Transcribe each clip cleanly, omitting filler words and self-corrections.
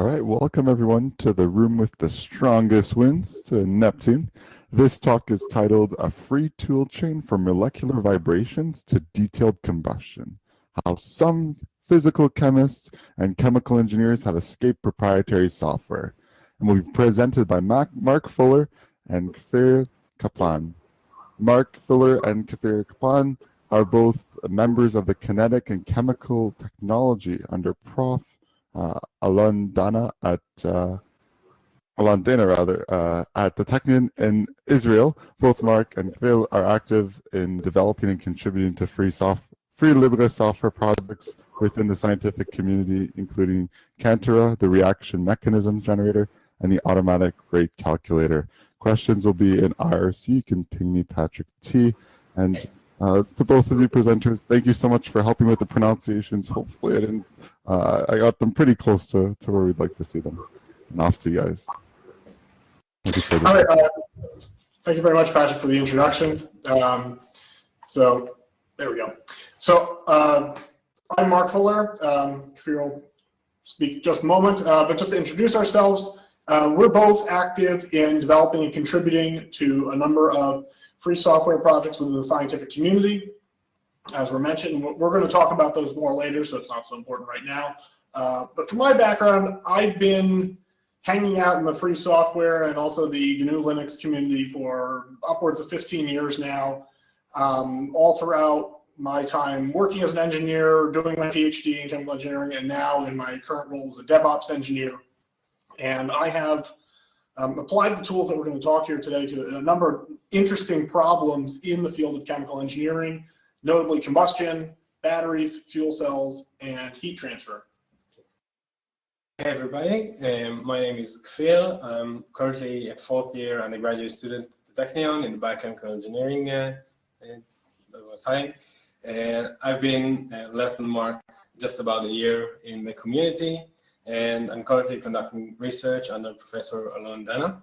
All right, welcome everyone to the room with the strongest winds, to Neptune. This talk is titled A Free Tool Chain for Molecular Vibrations to Detailed Combustion, how some physical chemists and chemical engineers have escaped proprietary software, and will be presented by Mark Fuller and Kfir Kaplan. Mark Fuller and Kfir Kaplan are both members of the Kinetic and Chemical Technology under Prof. Alon Dana at the Technion in Israel. Both Mark and Phil are active in developing and contributing to free Libre software projects within the scientific community, including Cantera, the reaction mechanism generator, and the automatic rate calculator. Questions will be in IRC. You can ping me, Patrick T. And to both of you presenters, thank you so much for helping with the pronunciations. Hopefully I got them pretty close to where we'd like to see them. And off to you guys. All right, thank you very much, Patrick, for the introduction. So there we go. So I'm Mark Fuller. Kfir will speak just a moment, but just to introduce ourselves, we're both active in developing and contributing to a number of free software projects within the scientific community. As we're mentioned, we're going to talk about those more later, so it's not so important right now. But from my background, I've been hanging out in the free software and also the gnu+linux community for upwards of 15 years now, all throughout my time working as an engineer, doing my PhD in chemical engineering, and now in my current role as a DevOps engineer. And I have applied the tools that we're going to talk here today to a number of interesting problems in the field of chemical engineering, notably combustion, batteries, fuel cells, and heat transfer. Hey everybody, my name is Kfir. I'm currently a fourth year undergraduate student at the Technion in biochemical engineering side. And I've been less than Mark, just about a year in the community, and I'm currently conducting research under Professor Alon Dana.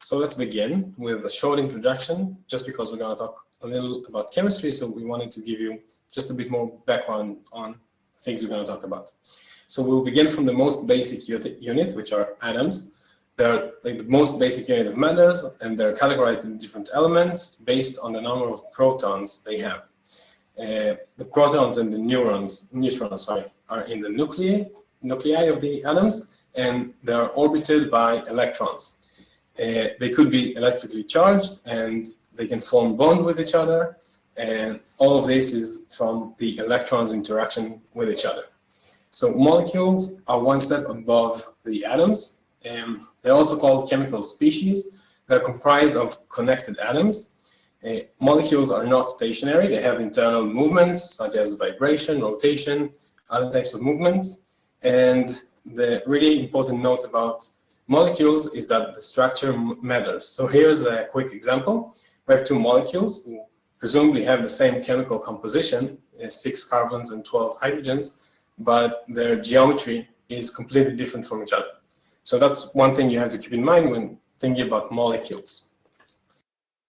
So let's begin with a short introduction, just because we're going to talk a little about chemistry, so we wanted to give you just a bit more background on things we're going to talk about. So we'll begin from the most basic unit, which are atoms. They're like the most basic unit of matters, and they're categorized in different elements based on the number of protons they have. The protons and the neutrons, are in the nuclei of the atoms, and they are orbited by electrons. They could be electrically charged, and they can form bond with each other, and all of this is from the electrons' interaction with each other. So molecules are one step above the atoms, and they're also called chemical species. They're comprised of connected atoms. Molecules are not stationary. They have internal movements such as vibration, rotation, other types of movements. And the really important note about molecules is that the structure matters. So here's a quick example. We have two molecules who presumably have the same chemical composition, 6 carbons and 12 hydrogens, but their geometry is completely different from each other. So that's one thing you have to keep in mind when thinking about molecules.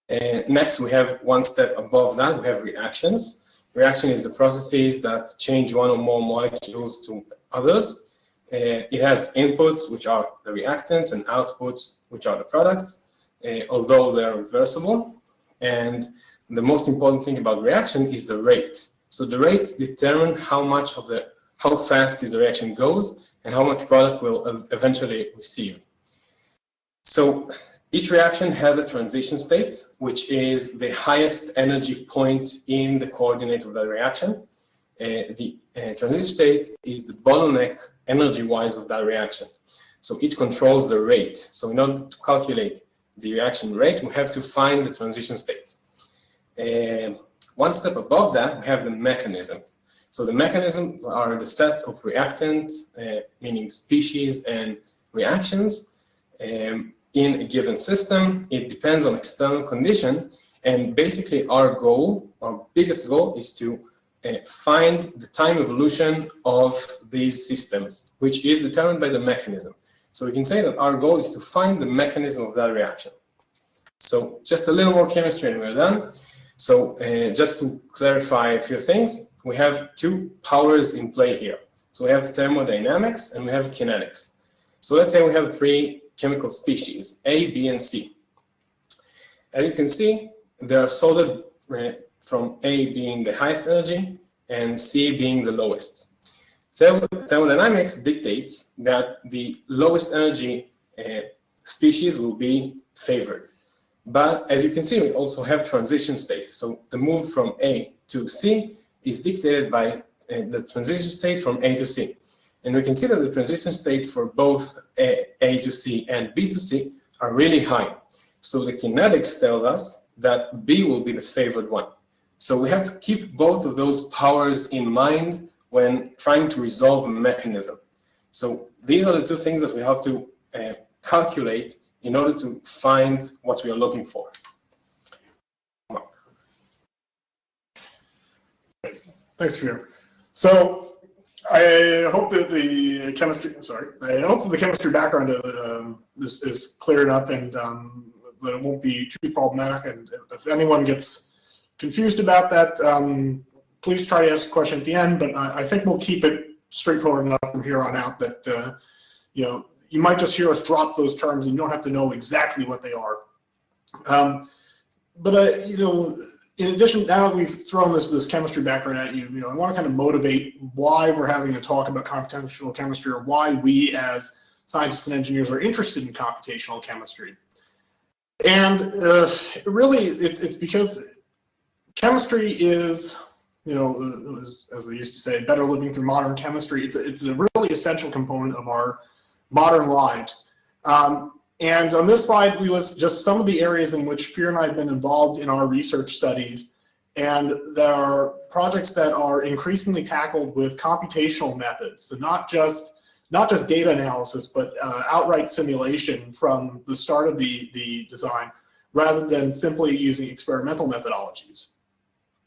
Next, we have one step above that, we have reactions. Reaction is the processes that change one or more molecules to others. It has inputs, which are the reactants, and outputs, which are the products, although they're reversible. And the most important thing about reaction is the rate. So the rates determine how fast this reaction goes and how much product we'll eventually receive. So each reaction has a transition state, which is the highest energy point in the coordinate of the reaction. The transition state is the bottleneck energy-wise of that reaction. So it controls the rate. So in order to calculate the reaction rate, we have to find the transition state. One step above that, we have the mechanisms. So the mechanisms are the sets of reactants, meaning species and reactions, in a given system. It depends on external condition, and basically our biggest goal is to find the time evolution of these systems, which is determined by the mechanism. So we can say that our goal is to find the mechanism of that reaction. So just a little more chemistry and we're done. So just to clarify a few things, we have two powers in play here. So we have thermodynamics and we have kinetics. So let's say we have three chemical species, A, B, and C. As you can see, they are sorted from A being the highest energy and C being the lowest. Thermodynamics dictates that the lowest energy species will be favored. But as you can see, we also have transition state. So the move from A to C is dictated by the transition state from A to C. And we can see that the transition state for both A to C and B to C are really high. So the kinetics tells us that B will be the favored one. So we have to keep both of those powers in mind when trying to resolve a mechanism. So these are the two things that we have to calculate in order to find what we are looking for. Mark. Thanks, Kfir. So I hope that the chemistry background is clear enough, and that it won't be too problematic. And if anyone gets confused about that, please try to ask a question at the end. But I think we'll keep it straightforward enough from here on out that you might just hear us drop those terms, and you don't have to know exactly what they are. In addition, now that we've thrown this chemistry background at you, I want to kind of motivate why we're having a talk about computational chemistry, or why we as scientists and engineers are interested in computational chemistry. And really, it's because chemistry is, as they used to say, better living through modern chemistry. It's a really essential component of our modern lives. And on this slide, we list just some of the areas in which Kfir and I have been involved in our research studies. And there are projects that are increasingly tackled with computational methods. So not just data analysis, but outright simulation from the start of the design, rather than simply using experimental methodologies.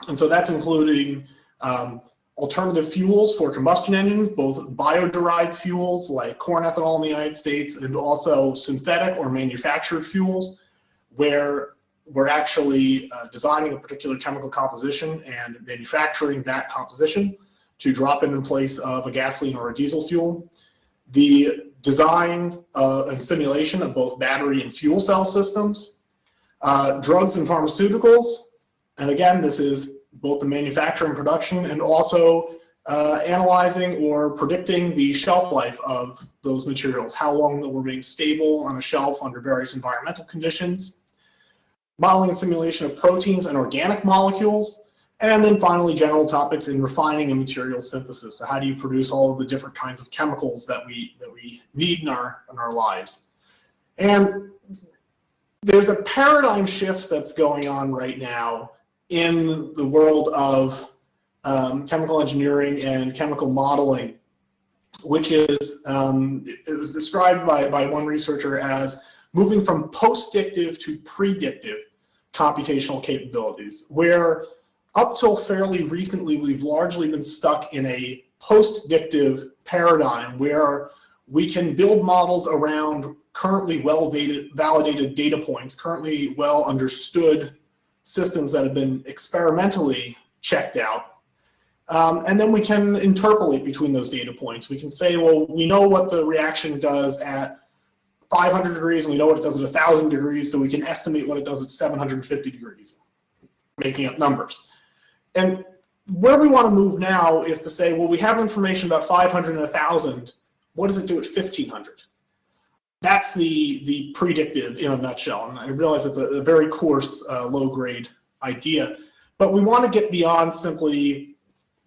And so that's including alternative fuels for combustion engines, both bio-derived fuels like corn ethanol in the United States, and also synthetic or manufactured fuels, where we're actually designing a particular chemical composition and manufacturing that composition to drop it in place of a gasoline or a diesel fuel. The design and simulation of both battery and fuel cell systems, drugs and pharmaceuticals, and again, this is both the manufacture and production, and also analyzing or predicting the shelf life of those materials, how long they'll remain stable on a shelf under various environmental conditions, modeling and simulation of proteins and organic molecules, and then finally general topics in refining and material synthesis. So how do you produce all of the different kinds of chemicals that we need in our lives? And there's a paradigm shift that's going on right now in the world of chemical engineering and chemical modeling, which is, it was described by one researcher as moving from post-dictive to predictive computational capabilities, where up till fairly recently, we've largely been stuck in a post-dictive paradigm where we can build models around currently well-validated data points, currently well understood systems that have been experimentally checked out. And then we can interpolate between those data points. We can say, well, we know what the reaction does at 500 degrees, and we know what it does at 1,000 degrees, so we can estimate what it does at 750 degrees, making up numbers. And where we want to move now is to say, well, we have information about 500 and 1,000. What does it do at 1,500? That's the predictive in a nutshell. And I realize it's a very coarse, low-grade idea. But we want to get beyond simply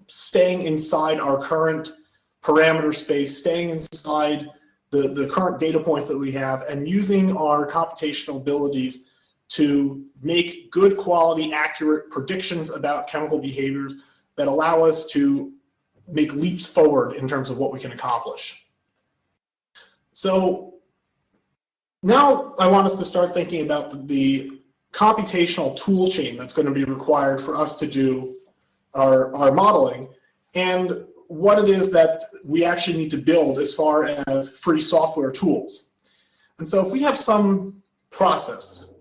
staying inside our current parameter space, staying inside the current data points that we have, and using our computational abilities to make good quality, accurate predictions about chemical behaviors that allow us to make leaps forward in terms of what we can accomplish. So now I want us to start thinking about the computational tool chain that's going to be required for us to do our modeling, and what it is that we actually need to build as far as free software tools. And so if we have some process,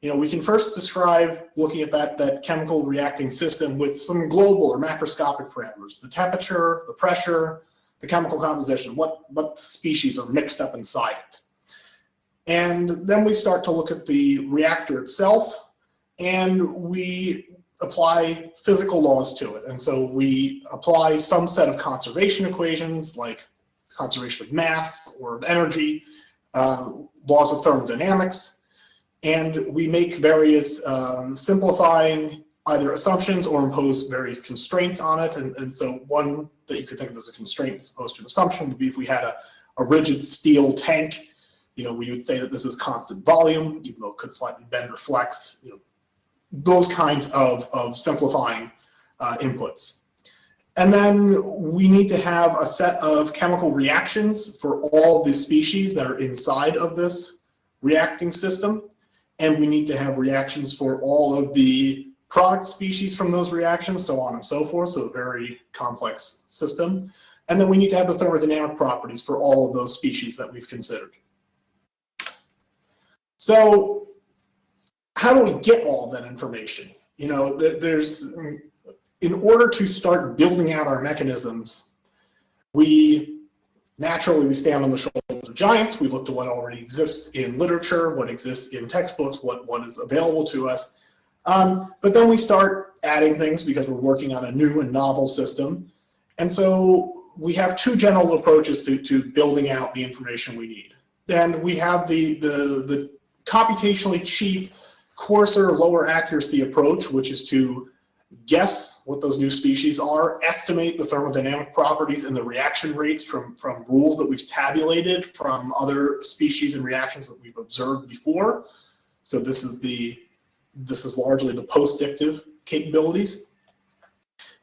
we can first describe, looking at that chemical reacting system with some global or macroscopic parameters: the temperature, the pressure, the chemical composition, what species are mixed up inside it. And then we start to look at the reactor itself, and we apply physical laws to it. And so we apply some set of conservation equations, like conservation of mass or of energy, laws of thermodynamics, and we make various simplifying either assumptions or impose various constraints on it. And so one that you could think of as a constraint as opposed to an assumption would be if we had a rigid steel tank, we would say that this is constant volume, even though it could slightly bend or flex, those kinds of simplifying inputs. And then we need to have a set of chemical reactions for all the species that are inside of this reacting system. And we need to have reactions for all of the product species from those reactions, so on and so forth, so a very complex system. And then we need to have the thermodynamic properties for all of those species that we've considered. So how do we get all that information? In order to start building out our mechanisms, we stand on the shoulders of giants. We look to what already exists in literature, what exists in textbooks, what is available to us. But then we start adding things because we're working on a new and novel system. And so we have two general approaches to building out the information we need. And we have the computationally cheap, coarser, lower accuracy approach, which is to guess what those new species are, estimate the thermodynamic properties and the reaction rates from rules that we've tabulated from other species and reactions that we've observed before. So this is largely the post-dictive capabilities.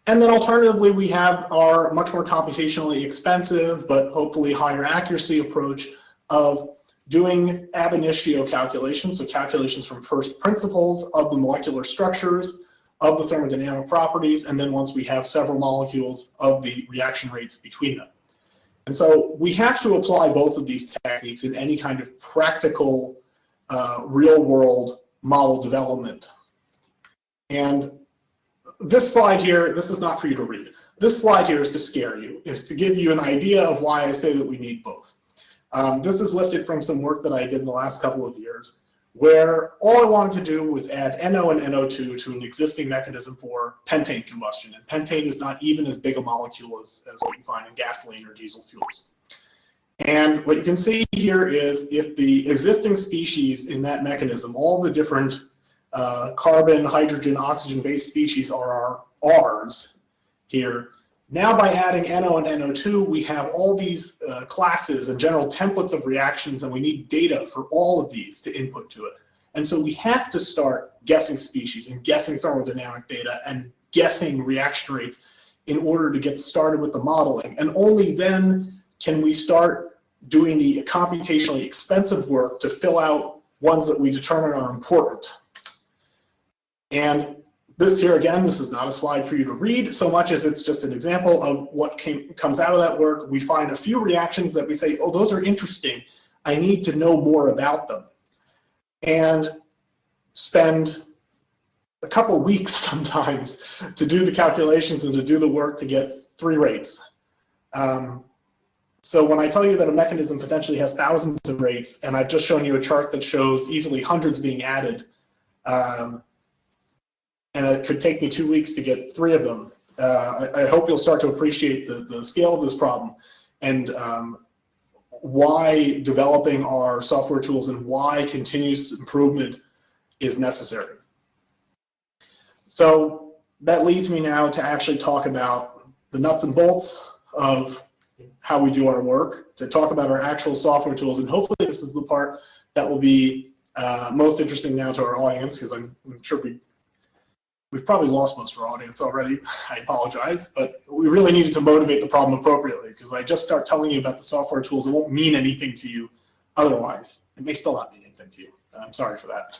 And then alternatively, we have our much more computationally expensive, but hopefully higher accuracy approach of doing ab initio calculations, so calculations from first principles of the molecular structures, of the thermodynamic properties, and then once we have several molecules, of the reaction rates between them. And so we have to apply both of these techniques in any kind of practical, real-world model development. And this slide here, this is not for you to read. This slide here is to scare you, is to give you an idea of why I say that we need both. This is lifted from some work that I did in the last couple of years, where all I wanted to do was add NO and NO2 to an existing mechanism for pentane combustion. And pentane is not even as big a molecule as what you find in gasoline or diesel fuels. And what you can see here is if the existing species in that mechanism, all the different carbon, hydrogen, oxygen-based species are our Rs here. Now by adding NO and NO2, we have all these classes and general templates of reactions, and we need data for all of these to input to it. And so we have to start guessing species and guessing thermodynamic data and guessing reaction rates in order to get started with the modeling. And only then can we start doing the computationally expensive work to fill out ones that we determine are important. And this here, again, this is not a slide for you to read so much as it's just an example of what comes out of that work. We find a few reactions that we say, oh, those are interesting. I need to know more about them. And spend a couple weeks sometimes to do the calculations and to do the work to get 3 rates. So when I tell you that a mechanism potentially has thousands of rates, and I've just shown you a chart that shows easily hundreds being added, and it could take me 2 weeks to get 3 of them. I hope you'll start to appreciate the scale of this problem and why developing our software tools and why continuous improvement is necessary. So that leads me now to actually talk about the nuts and bolts of how we do our work, to talk about our actual software tools, and hopefully this is the part that will be most interesting now to our audience, because I'm sure we've probably lost most of our audience already. I apologize, but we really needed to motivate the problem appropriately, because if I just start telling you about the software tools, it won't mean anything to you otherwise. It may still not mean anything to you. I'm sorry for that.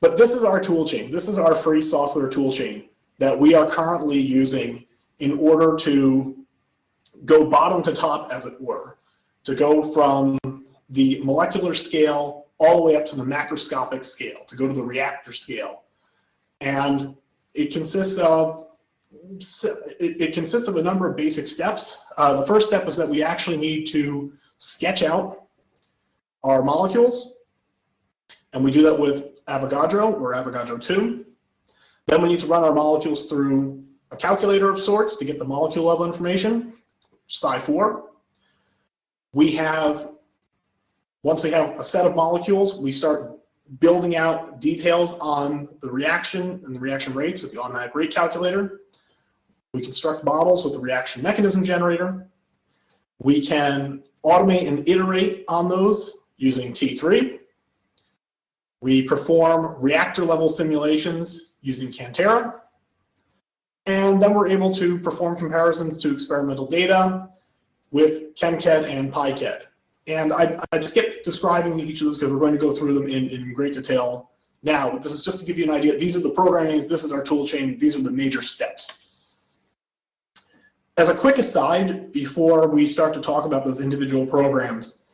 But this is our tool chain. This is our free software tool chain that we are currently using in order to go bottom to top, as it were, to go from the molecular scale all the way up to the macroscopic scale, to go to the reactor scale. And it consists of it consists of a number of basic steps. The first step is that we actually need to sketch out our molecules, and we do that with Avogadro or Avogadro 2. Then we need to run our molecules through a calculator of sorts to get the molecule level information, Psi4. Once we have a set of molecules, we start building out details on the reaction and the reaction rates with the automatic rate calculator. We construct models with the reaction mechanism generator. We can automate and iterate on those using T3. We perform reactor level simulations using Cantera. And then we're able to perform comparisons to experimental data with ChemCAD and PyCAD. And I just kept describing each of those because we're going to go through them in great detail now. But this is just to give you an idea. These are the programmings. This is our tool chain. These are the major steps. As a quick aside, before we start to talk about those individual programs,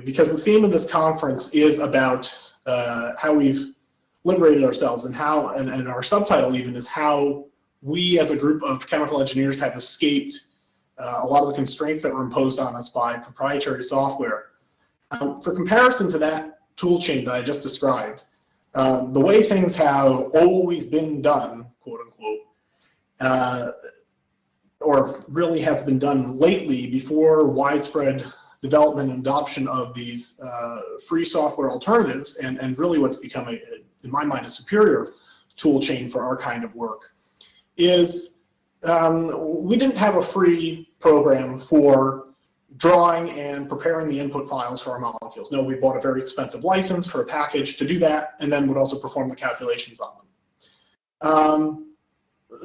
because the theme of this conference is about how we've liberated ourselves and how, and our subtitle even is how we as a group of chemical engineers have escaped a lot of the constraints that were imposed on us by proprietary software. For comparison to that tool chain that I just described, the way things have always been done, quote unquote, or really has been done lately before widespread development and adoption of these free software alternatives, and really what's become, in my mind, a superior tool chain for our kind of work, is we didn't have a free program for drawing and preparing the input files for our molecules. No, we bought a very expensive license for a package to do that, and then would also perform the calculations on them.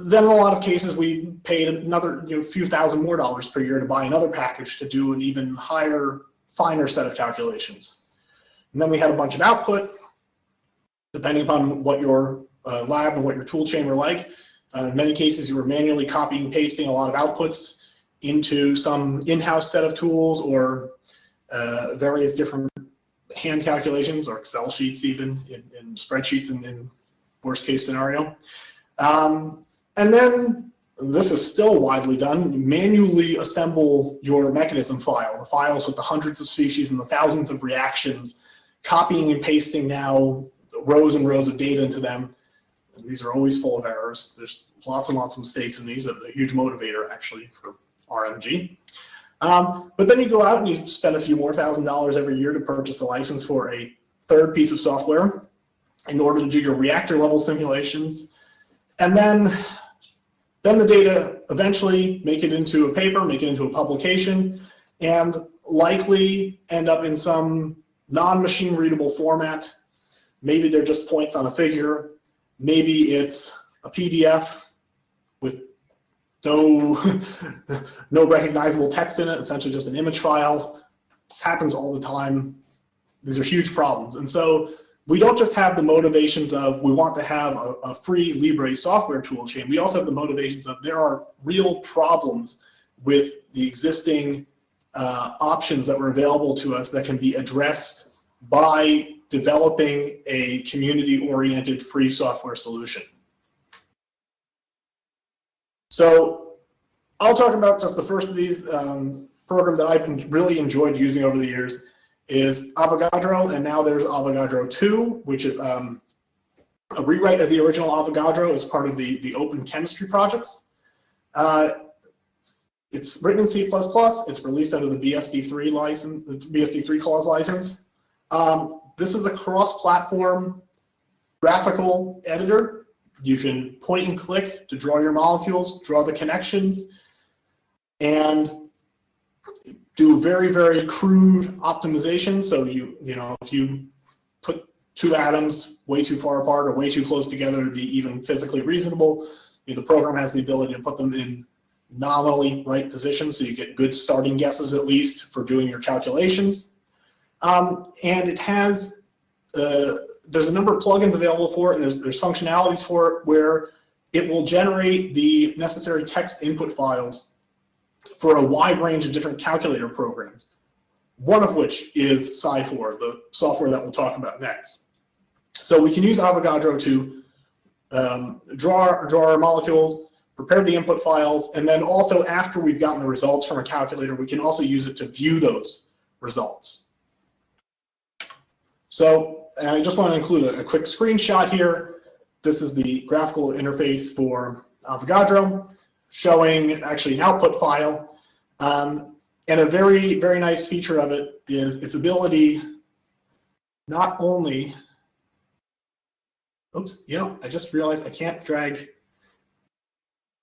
Then in a lot of cases, we paid another few thousand more dollars per year to buy another package to do an even higher, finer set of calculations. And then we had a bunch of output, depending upon what your lab and what your tool chain were like. In many cases, you were manually copying and pasting a lot of outputs into some in-house set of tools or various different hand calculations or Excel sheets even, in spreadsheets in worst case scenario. And then, this is still widely done, manually assemble your mechanism file, the files with the hundreds of species and the thousands of reactions, copying and pasting now rows and rows of data into them. And these are always full of errors. There's lots and lots of mistakes in these. That's a huge motivator, actually, for RMG. But then you go out and you spend a few more $1,000s every year to purchase a license for a third piece of software in order to do your reactor level simulations. And then the data eventually make it into a paper, make it into a publication, and likely end up in some non-machine readable format. Maybe they're just points on a figure. Maybe it's a PDF with no recognizable text in it, essentially just an image file. This happens all the time. These are huge problems. And so we don't just have the motivations of we want to have a free Libre software tool chain. We also have the motivations of there are real problems with the existing options that were available to us that can be addressed by developing a community-oriented free software solution. So I'll talk about just the first of these program that I've really enjoyed using over the years is Avogadro, and now there's Avogadro 2, which is a rewrite of the original Avogadro as part of the open chemistry projects. It's written in C++. It's released under the BSD3 license, the BSD3 clause license. This is a cross-platform graphical editor. You can point and click to draw your molecules, draw the connections, and do very, very crude optimization. So if you put two atoms way too far apart or way too close together to be even physically reasonable, the program has the ability to put them in nominally right positions, so you get good starting guesses at least for doing your calculations. And it has there's a number of plugins available for it, and there's functionalities for it where it will generate the necessary text input files for a wide range of different calculator programs, one of which is Psi4, the software that we'll talk about next. So we can use Avogadro to draw our molecules, prepare the input files, and then also after we've gotten the results from a calculator, we can also use it to view those results. So I just want to include a quick screenshot here. This is the graphical interface for Avogadro, showing actually an output file. And a very, very nice feature of it is its ability not only, oops, I just realized I can't drag.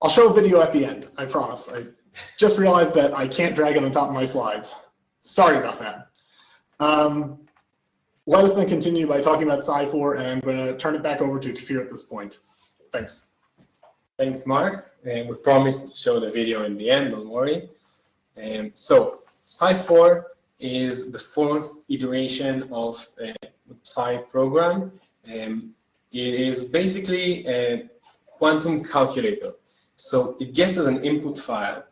I'll show a video at the end, I promise. I just realized that I can't drag it on top of my slides. Sorry about that. Let us then continue by talking about Sci4, and I'm going to turn it back over to Kfir at this point. Thanks. Thanks, Mark. We promised to show the video in the end, don't worry. So Sci4 is the fourth iteration of the Psi program. It is basically a quantum calculator. So it gets as an input file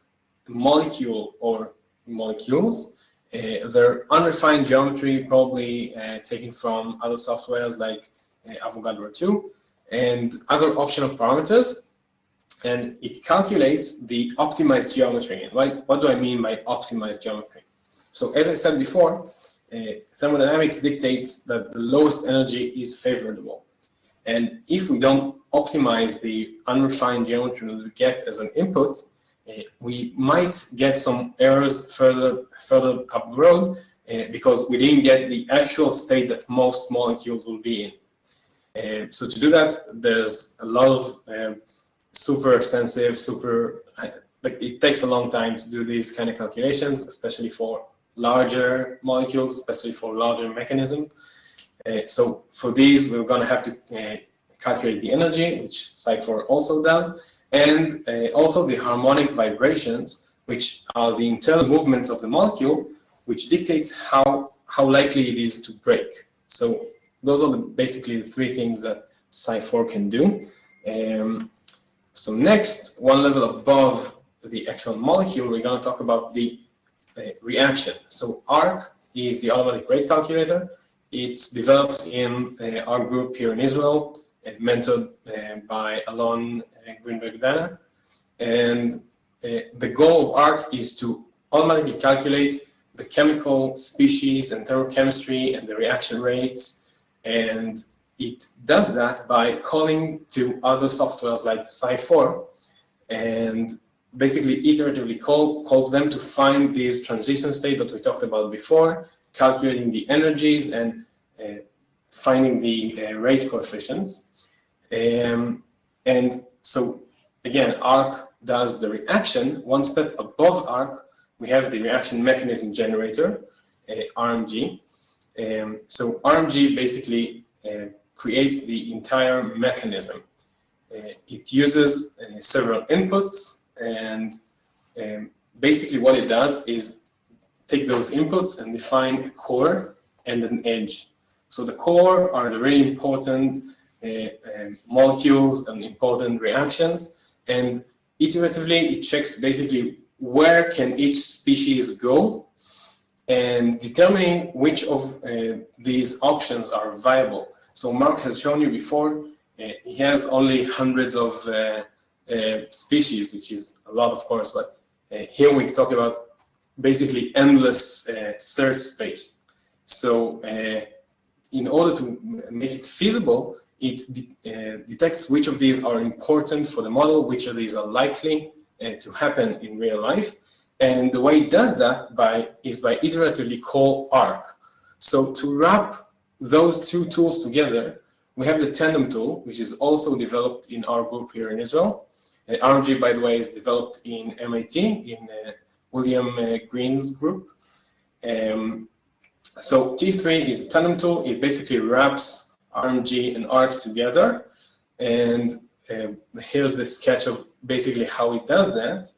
a molecule or molecules. Their unrefined geometry, probably taken from other softwares like Avogadro 2 and other optional parameters, and it calculates the optimized geometry. And what do I mean by optimized geometry? So as I said before, thermodynamics dictates that the lowest energy is favorable. And if we don't optimize the unrefined geometry that we get as an input, we might get some errors further up the road because we didn't get the actual state that most molecules will be in. So to do that, there's a lot of super expensive, it takes a long time to do these kind of calculations, especially for larger molecules, especially for larger mechanisms. So for these, we're going to have to calculate the energy, which Sci4 also does, and also the harmonic vibrations, which are the internal movements of the molecule, which dictates how likely it is to break. So those are basically the three things that Sci4 can do. So next, one level above the actual molecule, we're going to talk about the reaction. So ARC is the automatic rate calculator. It's developed in our group here in Israel, mentored by Alon Greenberg-Dana. And the goal of ARC is to automatically calculate the chemical species and thermochemistry and the reaction rates. And it does that by calling to other softwares like Sci4 and basically iteratively calls them to find these transition state that we talked about before, calculating the energies and finding the rate coefficients. And so again, ARC does the reaction. One step above ARC, we have the reaction mechanism generator, RMG. So RMG basically creates the entire mechanism. It uses several inputs, and basically what it does is take those inputs and define a core and an edge. So the core are the really important molecules and important reactions, and iteratively it checks basically where can each species go and determining which of these options are viable. So Mark has shown you before, he has only hundreds of species, which is a lot, of course, but here we talk about basically endless search space. So in order to make it feasible, it detects which of these are important for the model, which of these are likely to happen in real life. And the way it does that is by iteratively call ARC. So to wrap those two tools together, we have the tandem tool, which is also developed in our group here in Israel. RMG, by the way, is developed in MIT, in William Green's group. So T3 is a tandem tool. It basically wraps RMG and ARC together. And here's the sketch of basically how it does that.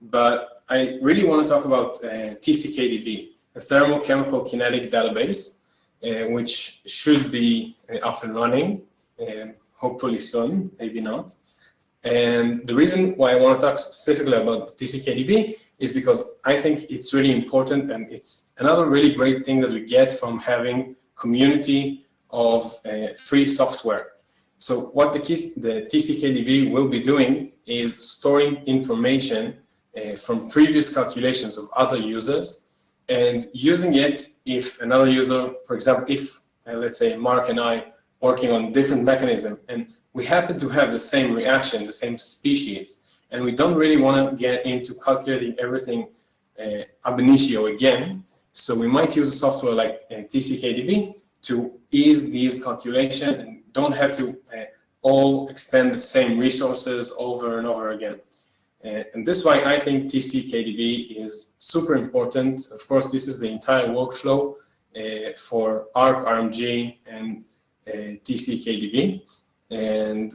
But I really want to talk about TCKDB, a thermochemical kinetic database, which should be up and running, hopefully soon, maybe not. And the reason why I want to talk specifically about TCKDB is because I think it's really important, and it's another really great thing that we get from having community of free software. So what the TCKDB will be doing is storing information from previous calculations of other users and using it if another user, for example, if let's say Mark and I working on different mechanism and we happen to have the same reaction, the same species, and we don't really want to get into calculating everything ab initio again. So we might use a software like TCKDB to ease these calculations and don't have to all expend the same resources over and over again. And this is why I think TCKDB is super important. Of course, this is the entire workflow for Arc, RMG, and TCKDB. And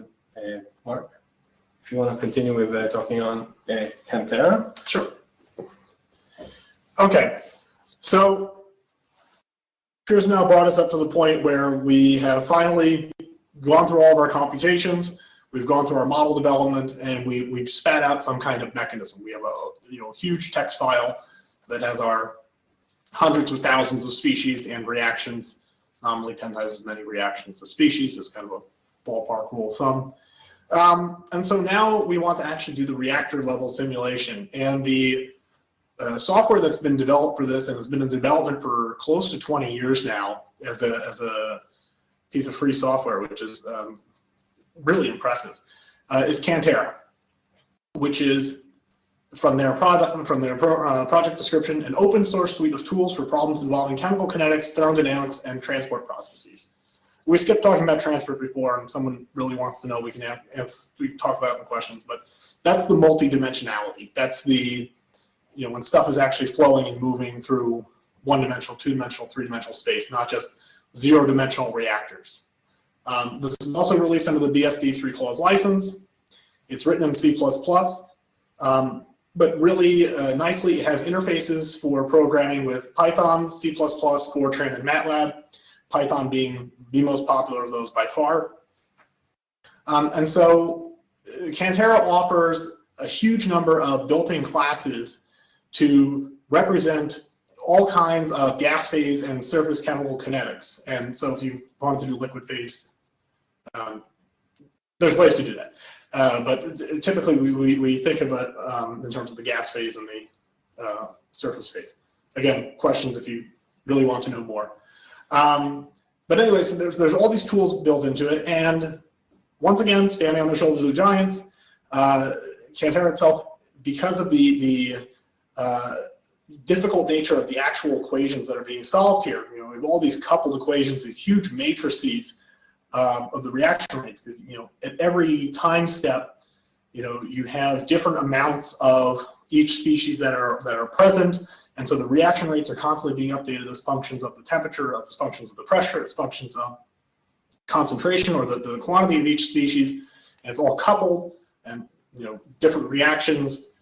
Mark, if you want to continue with talking on Cantera. Sure. Okay, so Kfir's now brought us up to the point where we have finally gone through all of our computations, we've gone through our model development, and we've spat out some kind of mechanism. We have a huge text file that has our hundreds of thousands of species and reactions, nominally 10 times as many reactions as species is kind of a ballpark rule of thumb. And so now we want to actually do the reactor level simulation, and the software that's been developed for this and has been in development for close to 20 years now as a piece of free software, which is really impressive, is Cantera, which is from their project description, an open source suite of tools for problems involving chemical kinetics, thermodynamics, and transport processes. We skipped talking about transport before, and someone really wants to know, we can talk about it in the questions, but that's the multi-dimensionality. That's the when stuff is actually flowing and moving through one-dimensional, two-dimensional, three-dimensional space, not just zero-dimensional reactors. This is also released under the BSD 3-clause license. It's written in C++, but really nicely it has interfaces for programming with Python, C++, Fortran, and MATLAB, Python being the most popular of those by far. And so Cantera offers a huge number of built-in classes to represent all kinds of gas phase and surface chemical kinetics. And so if you want to do liquid phase, there's ways to do that. But typically we think of it in terms of the gas phase and the surface phase. Again, questions if you really want to know more. But anyway, so there's all these tools built into it. And once again, standing on the shoulders of giants, Cantera itself, because of the difficult nature of the actual equations that are being solved here. We have all these coupled equations, these huge matrices of the reaction rates. Because at every time step, you have different amounts of each species that are present, and so the reaction rates are constantly being updated as functions of the temperature, as functions of the pressure, as functions of concentration or the quantity of each species, and it's all coupled. And different reactions,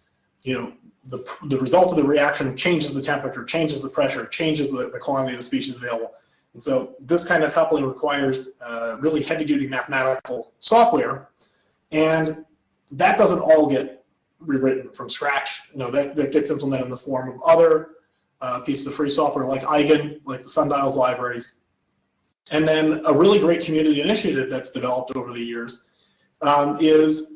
the result of the reaction changes the temperature, changes the pressure, changes the quantity of the species available. And so this kind of coupling requires really heavy-duty mathematical software, and that doesn't all get rewritten from scratch. That gets implemented in the form of other pieces of free software like Eigen, like the Sundials libraries. And then a really great community initiative that's developed over the years is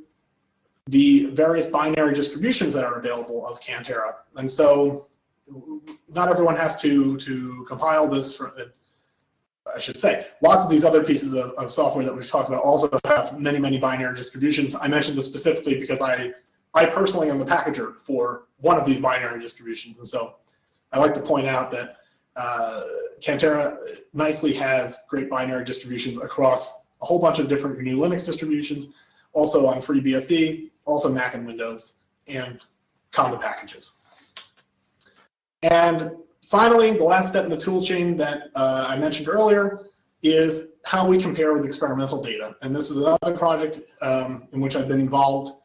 the various binary distributions that are available of Cantera. And so not everyone has to compile this. I should say, lots of these other pieces of software that we've talked about also have many, many binary distributions. I mentioned this specifically because I personally am the packager for one of these binary distributions. And so I like to point out that Cantera nicely has great binary distributions across a whole bunch of different gnu+linux distributions, also on FreeBSD, also Mac and Windows, and Conda packages. And finally, the last step in the toolchain that I mentioned earlier is how we compare with experimental data. And this is another project in which I've been involved.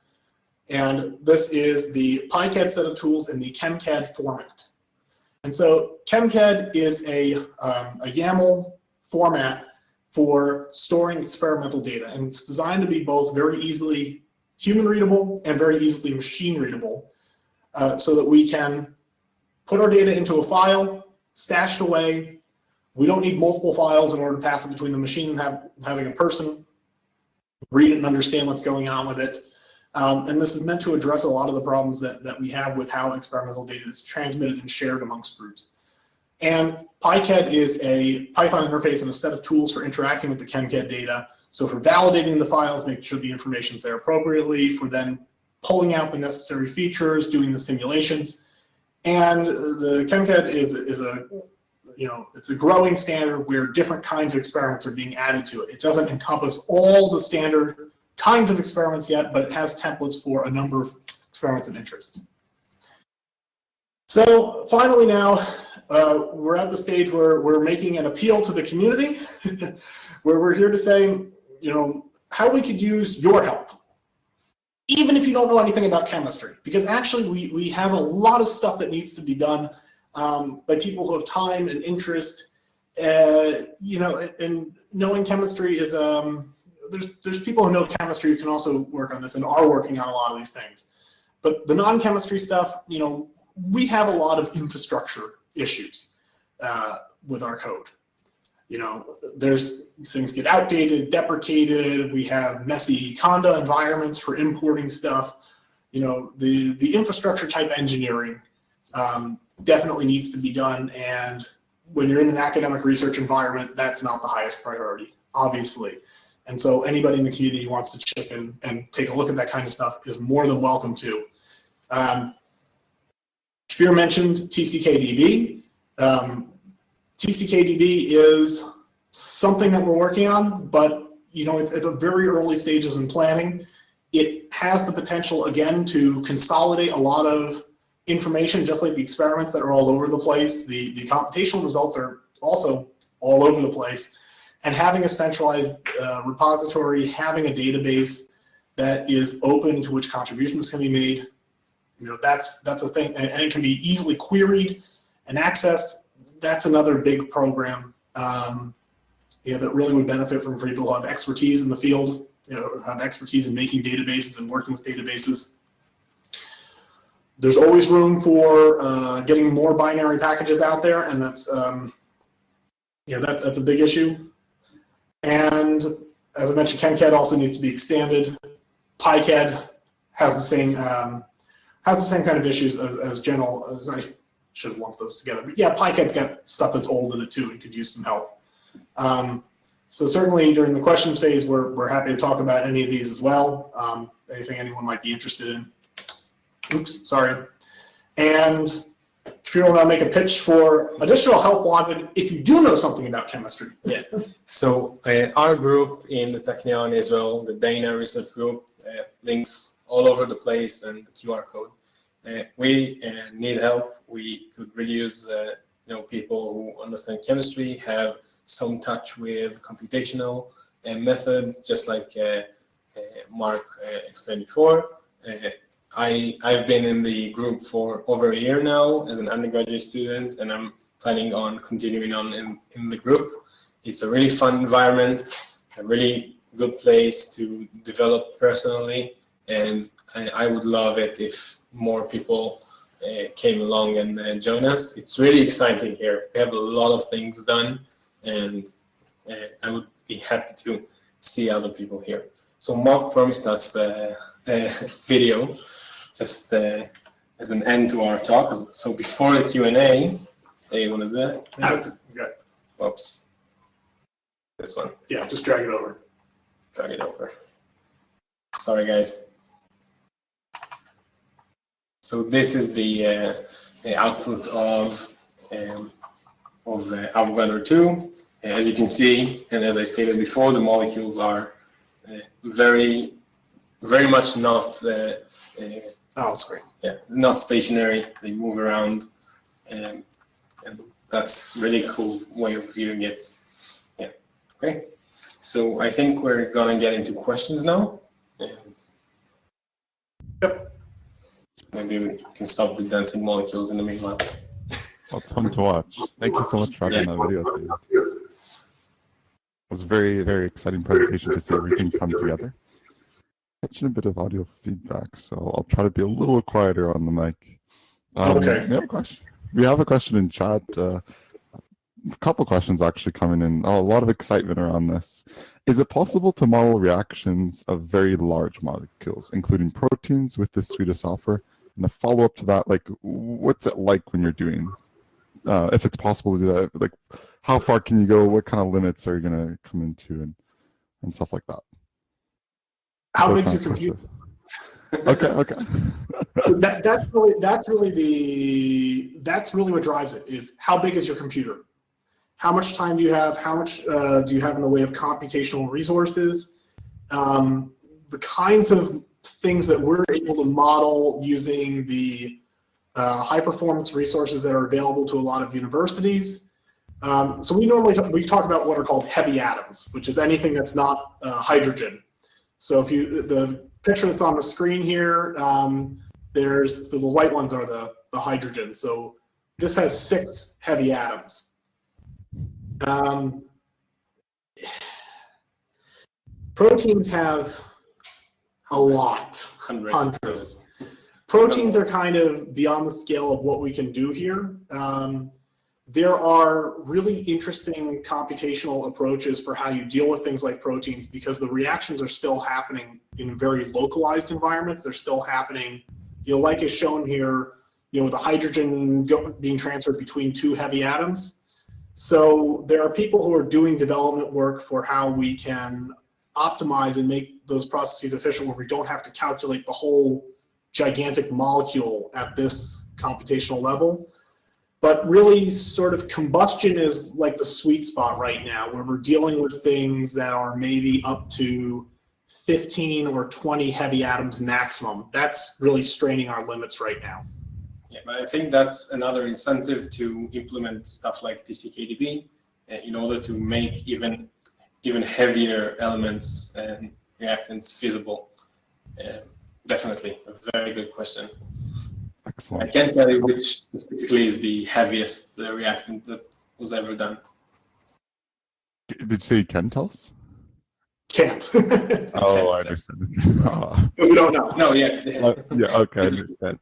And this is the PyCAD set of tools in the ChemCAD format. And so ChemCAD is a YAML format for storing experimental data. And it's designed to be both very easily human readable and very easily machine readable so that we can put our data into a file, stash it away. We don't need multiple files in order to pass it between the machine and having a person read it and understand what's going on with it. And this is meant to address a lot of the problems that we have with how experimental data is transmitted and shared amongst groups. And PyCAD is a Python interface and a set of tools for interacting with the ChemCAD data. So for validating the files, making sure the information's there appropriately, for then pulling out the necessary features, doing the simulations. And the ChemCAD is a, it's a growing standard where different kinds of experiments are being added to it. It doesn't encompass all the standard kinds of experiments yet, but it has templates for a number of experiments of interest. So finally now, we're at the stage where we're making an appeal to the community, where we're here to say, how we could use your help, even if you don't know anything about chemistry, because actually we have a lot of stuff that needs to be done by people who have time and interest. And knowing chemistry is, there's people who know chemistry who can also work on this and are working on a lot of these things. But the non-chemistry stuff, we have a lot of infrastructure issues with our code. There's things get outdated, deprecated. We have messy conda environments for importing stuff. The infrastructure type engineering definitely needs to be done. And when you're in an academic research environment, that's not the highest priority, obviously. And so anybody in the community who wants to chip in and take a look at that kind of stuff is more than welcome to. Kfir mentioned TCKDB. TCKDB is something that we're working on, but it's at the very early stages in planning. It has the potential, again, to consolidate a lot of information, just like the experiments that are all over the place. The computational results are also all over the place. And having a centralized repository, having a database that is open to which contributions can be made, that's a thing, and it can be easily queried and accessed. That's another big program that really would benefit from people who have expertise in the field, have expertise in making databases and working with databases. There's always room for getting more binary packages out there, and that's a big issue. And as I mentioned, ChemCAD also needs to be extended. PyCAD has the same kind of issues as general. As I should have lumped those together, but yeah, PyCAD's got stuff that's old in it too and could use some help. So certainly during the questions phase, we're happy to talk about any of these as well. Anything anyone might be interested in. Oops, sorry. And Kfir will now make a pitch for additional help wanted if you do know something about chemistry. Yeah. So our group in the Technion as well, the Dana research group, links all over the place and the QR code. We need help. We could really use people who understand chemistry, have some touch with computational methods, just like Mark explained before. I've been in the group for over a year now as an undergraduate student, and I'm planning on continuing on in the group. It's a really fun environment, a really good place to develop personally, and I would love it if more people came along and joined us. It's really exciting here. We have a lot of things done, and I would be happy to see other people here. So Mark promised us a video just as an end to our talk. So before the Q&A, you want to do that? That's good. Whoops. This one. Yeah, just drag it over. Drag it over. Sorry, guys. So this is the output of Avogadro 2. As you can see, and as I stated before, the molecules are very much not not stationary. They move around, and that's really cool way of viewing it. Yeah. Okay. So I think we're gonna get into questions now. Yep. Maybe we can stop the dancing molecules in the meanwhile. Well, it's fun to watch. Thank you so much for having that video. It was a very, very exciting presentation to see everything come together. Catching a bit of audio feedback, so I'll try to be a little quieter on the mic. Okay. We have a question in chat. a couple questions actually coming in. Oh, a lot of excitement around this. Is it possible to model reactions of very large molecules, including proteins, with this suite of software? And a follow-up to that, like, what's it like when you're doing, if it's possible to do that, like, how far can you go? What kind of limits are you going to come into and stuff like that? How big's your computer? Okay. So that's really what drives it, is how big is your computer? How much time do you have? How much do you have in the way of computational resources? The kinds of things that we're able to model using the high performance resources that are available to a lot of universities. So we normally talk about what are called heavy atoms, which is anything that's not hydrogen. So if the picture that's on the screen here, the white ones are the hydrogen. So this has 6 heavy atoms. Proteins have a lot, hundreds. Proteins are kind of beyond the scale of what we can do here. There are really interesting computational approaches for how you deal with things like proteins, because the reactions are still happening in very localized environments. They're still happening, like is shown here, with the hydrogen being transferred between 2 heavy atoms. So there are people who are doing development work for how we can optimize and make those processes efficient, where we don't have to calculate the whole gigantic molecule at this computational level. But really, sort of combustion is like the sweet spot right now, where we're dealing with things that are maybe up to 15 or 20 heavy atoms maximum. That's really straining our limits right now. Yeah, but I think that's another incentive to implement stuff like TCKDB in order to make even heavier elements and reactants feasible. Definitely a very good question. Excellent. I can't tell you which specifically is the heaviest reactant that was ever done. Did you say you can tell us? Can't. Oh, I understand. We don't know. No, yeah. Yeah, okay, I understand.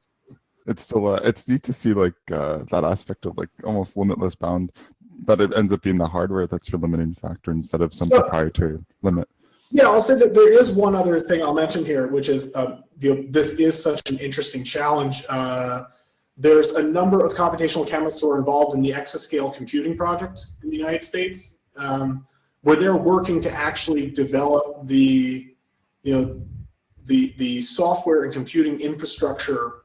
It's still it's neat to see like that aspect of like almost limitless bound, that it ends up being the hardware that's your limiting factor instead of some proprietary limit. Yeah, I'll say that there is one other thing I'll mention here, which is this is such an interesting challenge. There's a number of computational chemists who are involved in the exascale computing project in the United States, where they're working to actually develop the software and computing infrastructure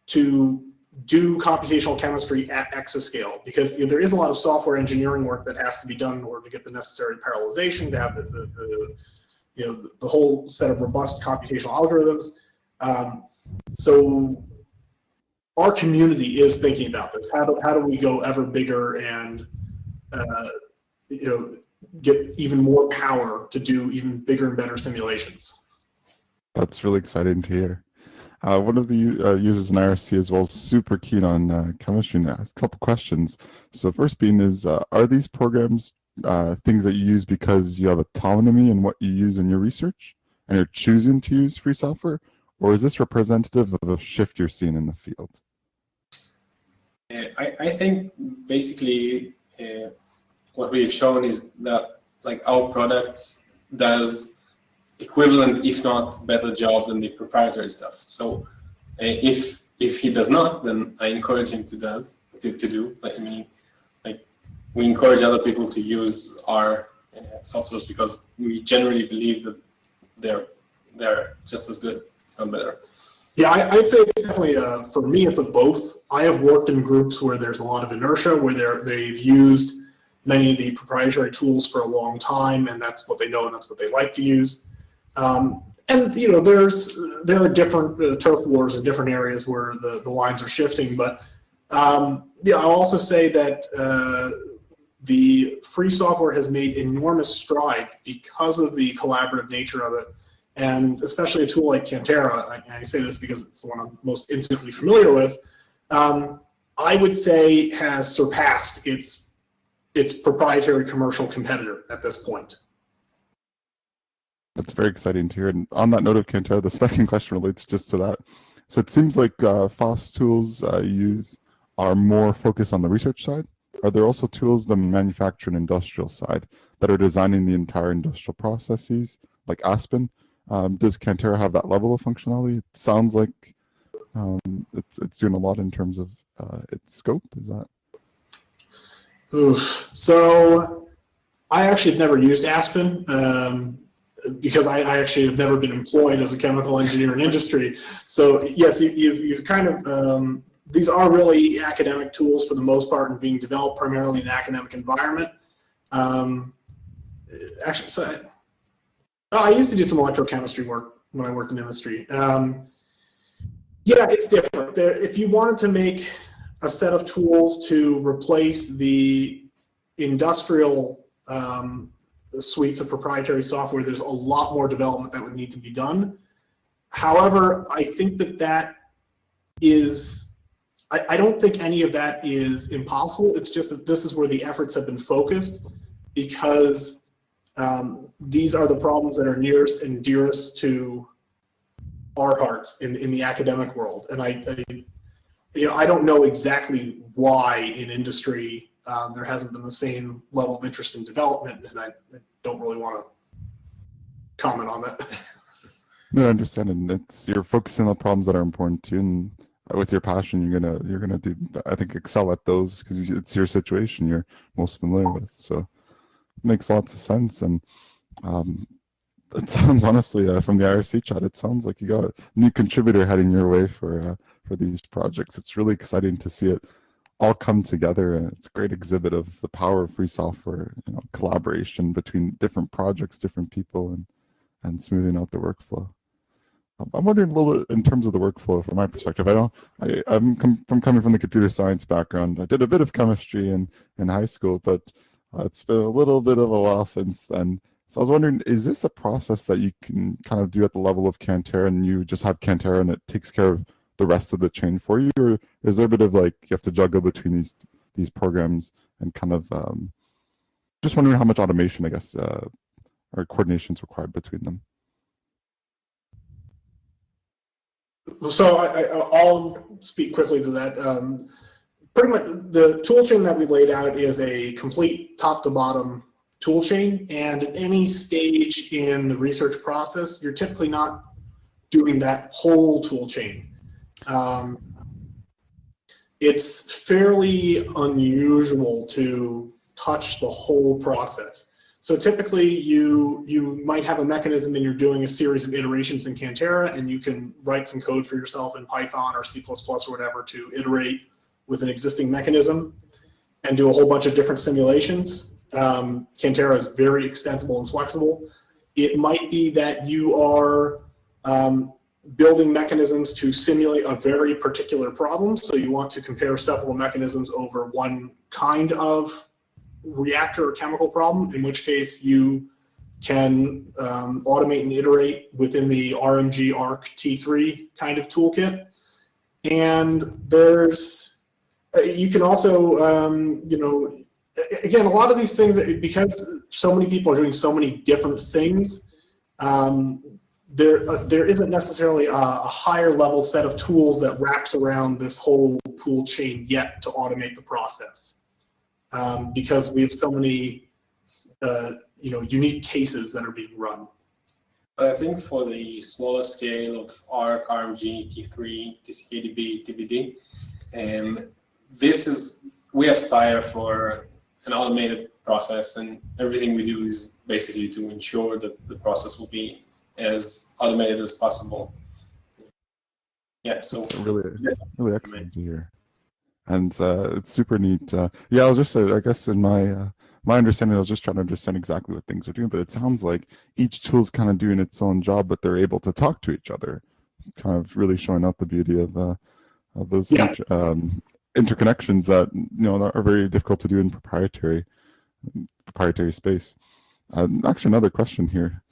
to do computational chemistry at exascale, because there is a lot of software engineering work that has to be done in order to get the necessary parallelization, to have the whole set of robust computational algorithms. So our community is thinking about this. How do we go ever bigger and get even more power to do even bigger and better simulations? That's really exciting to hear. One of the users in IRC as well is super keen on chemistry and asked a couple questions. So first being is, are these programs things that you use because you have autonomy in what you use in your research and you're choosing to use free software? Or is this representative of a shift you're seeing in the field? I think basically what we've shown is that like our products does equivalent, if not better job than the proprietary stuff. So if he does not, then I encourage him to do. We encourage other people to use our softwares because we generally believe that they're just as good, if not better. Yeah, I'd say it's definitely, for me, it's a both. I have worked in groups where there's a lot of inertia, where they've used many of the proprietary tools for a long time, and that's what they know and that's what they like to use. And there are different turf wars in different areas where the lines are shifting, but I'll also say that the free software has made enormous strides because of the collaborative nature of it, and especially a tool like Cantera. I say this because it's the one I'm most intimately familiar with. I would say has surpassed its proprietary commercial competitor at this point. That's very exciting to hear. And on that note of Cantera, the second question relates just to that. So it seems like FOSS tools you use are more focused on the research side, are there also tools on the manufacture and industrial side that are designing the entire industrial processes, like Aspen? Does Kantera have that level of functionality? It sounds like it's doing a lot in terms of its scope. Is that? Oof. So I actually have never used Aspen because I actually have never been employed as a chemical engineer in industry. So yes, you've kind of, these are really academic tools for the most part and being developed primarily in an academic environment. Actually, so I used to do some electrochemistry work when I worked in industry. Yeah, it's different. If you wanted to make a set of tools to replace the industrial suites of proprietary software, there's a lot more development that would need to be done. However, I think that is, I don't think any of that is impossible. It's just that this is where the efforts have been focused, because these are the problems that are nearest and dearest to our hearts in the academic world. And I don't know exactly why in industry there hasn't been the same level of interest in development, and I don't really want to comment on that. No, I understand, and you're focusing on the problems that are important to you, and with your passion, you're gonna do, I think, excel at those because it's your situation you're most familiar with. So it makes lots of sense, and it sounds, honestly, from the IRC chat, it sounds like you got a new contributor heading your way for these projects. It's really exciting to see it all come together, and it's a great exhibit of the power of free software, collaboration between different projects, different people, and smoothing out the workflow. I'm wondering a little bit in terms of the workflow from my perspective. I'm coming from the computer science background. I did a bit of chemistry in high school, but it's been a little bit of a while since then. So I was wondering, is this a process that you can kind of do at the level of Kantera, and you just have Kantera and it takes care of the rest of the chain for you, or is there a bit of like you have to juggle between these programs and kind of just wondering how much automation, I guess, or coordination is required between them? So I'll speak quickly to that. Pretty much the toolchain that we laid out is a complete top to bottom toolchain, and at any stage in the research process, you're typically not doing that whole toolchain. It's fairly unusual to touch the whole process. So typically you might have a mechanism and you're doing a series of iterations in Kantera, and you can write some code for yourself in Python or C++ or whatever to iterate with an existing mechanism and do a whole bunch of different simulations. Kantera is very extensible and flexible. It might be that you are building mechanisms to simulate a very particular problem. So you want to compare several mechanisms over one kind of reactor or chemical problem, in which case you can automate and iterate within the RMG ARC T3 kind of toolkit. And there's, you can also, again, a lot of these things, because so many people are doing so many different things, there isn't necessarily a higher level set of tools that wraps around this whole tool chain yet to automate the process. Because we have so many unique cases that are being run. But I think for the smaller scale of ARC, RMG, T3, TCKDB, TBD, we aspire for an automated process, and everything we do is basically to ensure that the process will be as automated as possible. Yeah, so that's really excellent to hear. And it's super neat. Yeah, I was just, I guess in my understanding, I was just trying to understand exactly what things are doing, but it sounds like each tool's kind of doing its own job, but they're able to talk to each other, kind of really showing out the beauty of those interconnections that are very difficult to do in proprietary space. Actually, another question here.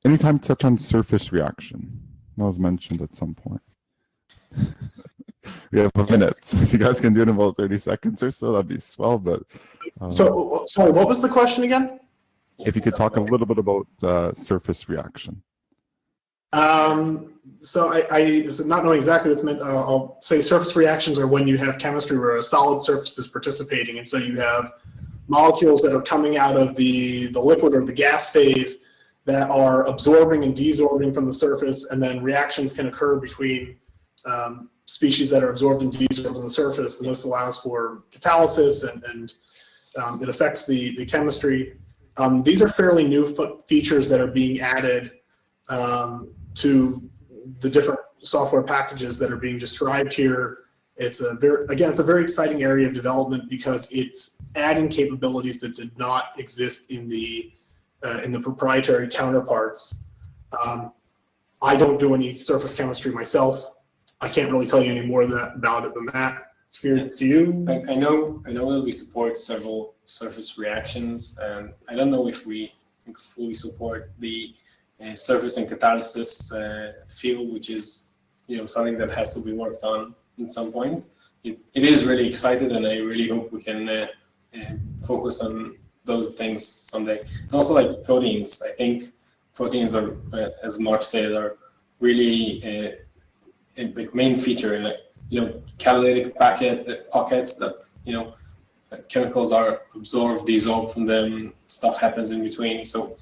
Anytime to touch on surface reaction? That was mentioned at some point. We have a minute, so if you guys can do it in about 30 seconds or so, that'd be swell. But so, sorry, what was the question again? If you could talk a little bit about surface reaction. so not knowing exactly what's meant, I'll say surface reactions are when you have chemistry where a solid surface is participating, and so you have molecules that are coming out of the liquid or the gas phase that are absorbing and desorbing from the surface, and then reactions can occur between species that are absorbed and desorbed on the surface, and this allows for catalysis, and it affects the chemistry. These are fairly new features that are being added to the different software packages that are being described here. It's a very exciting area of development because it's adding capabilities that did not exist in the proprietary counterparts. I don't do any surface chemistry myself. I can't really tell you any more about it than that. Do you? I know that we support several surface reactions, and I don't know if we fully support the surface and catalysis field, which is something that has to be worked on at some point. It is really exciting, and I really hope we can focus on those things someday. And also, like proteins, I think proteins are, as Mark stated, are really the main feature in catalytic pockets that chemicals are absorbed, desorbed from them. Stuff happens in between, so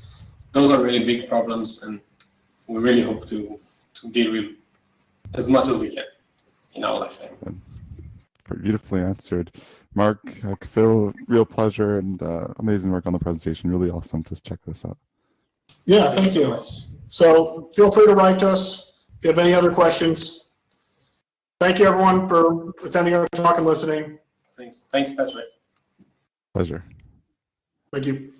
those are really big problems, and we really hope to deal with as much as we can in our lifetime. Beautifully answered. Mark, Kfir, real pleasure, and amazing work on the presentation. Really awesome to check this out. Yeah, thank you. So feel free to write to us if you have any other questions. Thank you, everyone, for attending our talk and listening. Thanks, Patrick. Pleasure. Thank you.